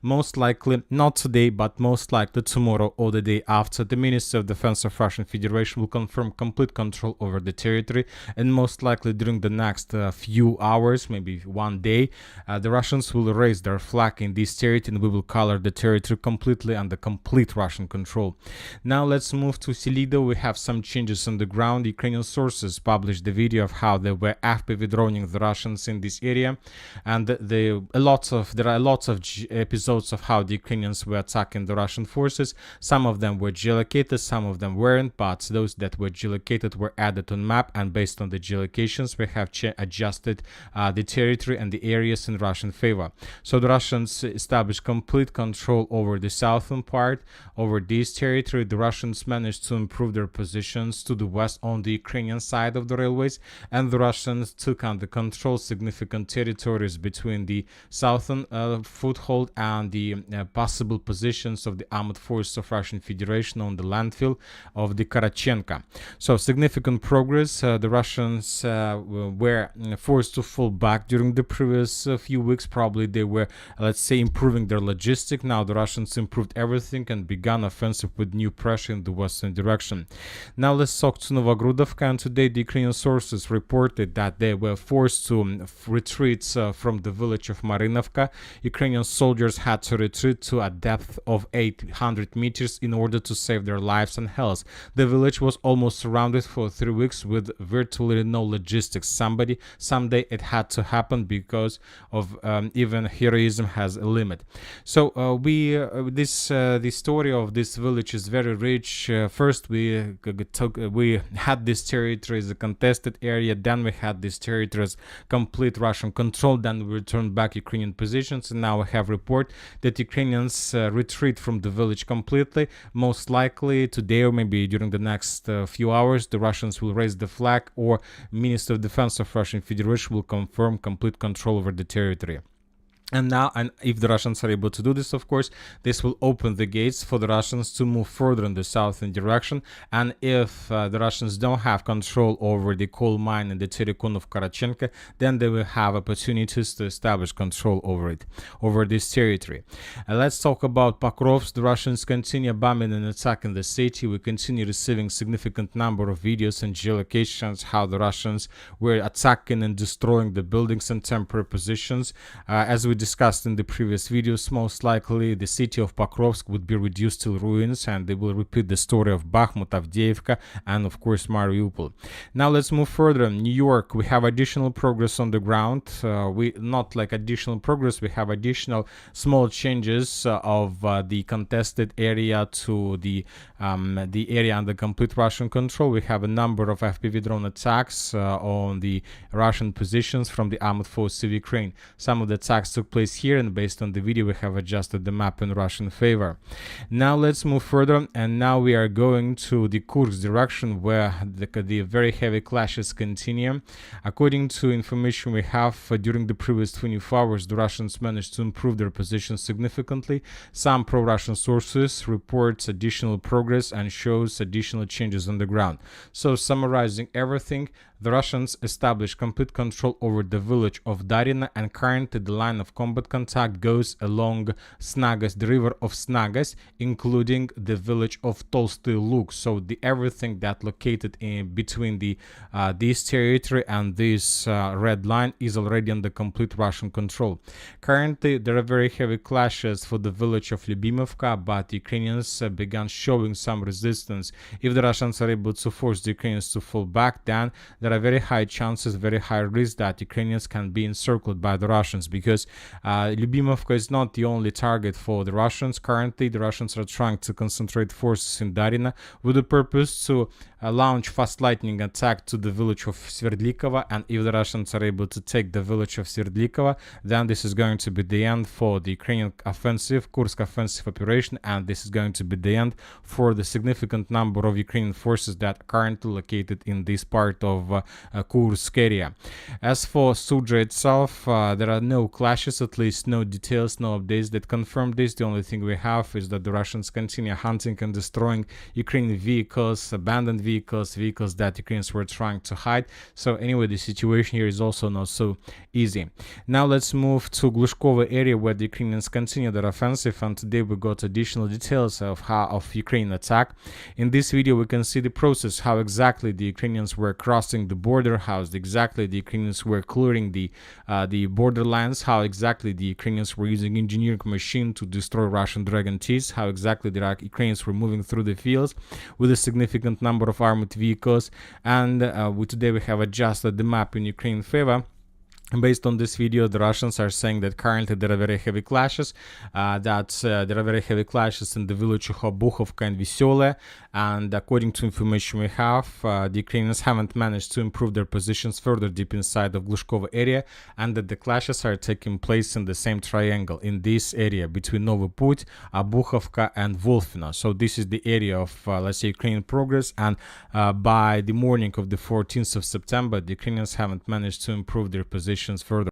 Most likely not today, but most likely tomorrow or the day after, the Minister of Defense of Russian Federation will confirm complete control over the territory, and most likely during the next few hours, maybe one day, the Russians will raise their flag in this territory, and we will color the territory completely under complete Russian control. Now let's move to Selido. We have some changes on the ground. Ukrainian sources published the video of how they were FPV droning the Russians in this area, and there are lots of episodes of how the Ukrainians were attacking the Russian forces. Some of them were geolocated, some of them weren't, but those that were geolocated were added on map, and based on the geolocations we have adjusted the territory and the areas in Russian favor. So the Russians established complete control over the southern part, over this territory. The Russians managed to improve their positions to the west on the Ukrainian side of the railways, and the Russians took under control significant territories between the southern foothold and the possible positions of the armed forces of Russian Federation on the landfill of the Karachenka. So significant progress. The Russians were forced to fall back during the previous few weeks. Probably they were, let's say, improving their logistics. Now the Russians improved everything and began offensive with new pressure in the western direction. Now let's talk to Novogrudovka, and today the Ukrainian sources reported that they were forced to retreat from the village of Marinovka. Ukrainian soldiers had to retreat to a depth of 800 meters in order to save their lives and health. The village was almost surrounded for 3 weeks with virtually no logistics. Someday it had to happen because of even heroism has a limit. So the story of this village is very rich. First we had this territory as a contested area, then we had this territory as complete Russian control, then we returned back Ukrainian positions, and now we have report that Ukrainians retreat from the village completely. Most likely today or maybe during the next few hours the Russians will raise the flag, or Minister of Defense of Russian Federation will confirm complete control over the territory. And if the Russians are able to do this, of course, this will open the gates for the Russians to move further in the southern direction. And if the Russians don't have control over the coal mine and the Terikon of Karachenka, then they will have opportunities to establish control over it, over this territory. Let's talk about Pokrovsk. The Russians continue bombing and attacking the city. We continue receiving significant number of videos and geolocations how the Russians were attacking and destroying the buildings and temporary positions. As we discussed in the previous videos, most likely the city of Pokrovsk would be reduced to ruins, and they will repeat the story of Bakhmut, Avdiivka, and of course Mariupol. Now let's move further. In New York, we have additional progress on the ground. We not like additional progress, we have additional small changes of the contested area to the area under complete Russian control. We have a number of FPV drone attacks on the Russian positions from the armed forces of Ukraine. Some of the attacks took place here, and based on the video we have adjusted the map in Russian favor. Now let's move further, and now we are going to the Kursk direction, where the very heavy clashes continue. According to information we have, during the previous 24 hours the Russians managed to improve their position significantly. Some pro-Russian sources reports additional progress and shows additional changes on the ground. So summarizing everything, the Russians established complete control over the village of Darina, and currently the line of combat contact goes along Snagas, the river of Snagas, including the village of Tolsty Lug. So everything that located in between this territory and this red line is already under complete Russian control. Currently there are very heavy clashes for the village of Lyubimovka, but Ukrainians began showing some resistance. If the Russians are able to force the Ukrainians to fall back, then there are very high chances, very high risk that Ukrainians can be encircled by the Russians, because Lyubimovka is not the only target for the Russians. Currently, the Russians are trying to concentrate forces in Darina with the purpose to launch fast lightning attack to the village of Sverdlikova, and if the Russians are able to take the village of Sverdlikova, then this is going to be the end for the Ukrainian offensive, Kursk offensive operation, and this is going to be the end for the significant number of Ukrainian forces that are currently located in this part of Kursk area. As for Sudzha itself, there are no clashes, at least no details, no updates that confirm this. The only thing we have is that the Russians continue hunting and destroying Ukrainian vehicles, abandoned vehicles, vehicles that Ukrainians were trying to hide. So anyway, the situation here is also not so easy. Now let's move to Glushkovo area, where the Ukrainians continue their offensive, and today we got additional details of Ukraine attack. In this video we can see the process, how exactly the Ukrainians were crossing the border, how exactly the Ukrainians were clearing the borderlands, how exactly the Ukrainians were using engineering machine to destroy Russian Dragon Ts, how exactly the Ukrainians were moving through the fields with a significant number of armored vehicles. And today we have adjusted the map in Ukraine favor. Based on this video, the Russians are saying that currently there are very heavy clashes, there are very heavy clashes in the village of Bukhovka and Vesole, and according to information we have, the Ukrainians haven't managed to improve their positions further deep inside of Glushkovo area, and that the clashes are taking place in the same triangle, in this area between Novy Put, Bukhovka and Volfino. So this is the area of, let's say, Ukrainian progress, and by the morning of the 14th of September, the Ukrainians haven't managed to improve their positions further.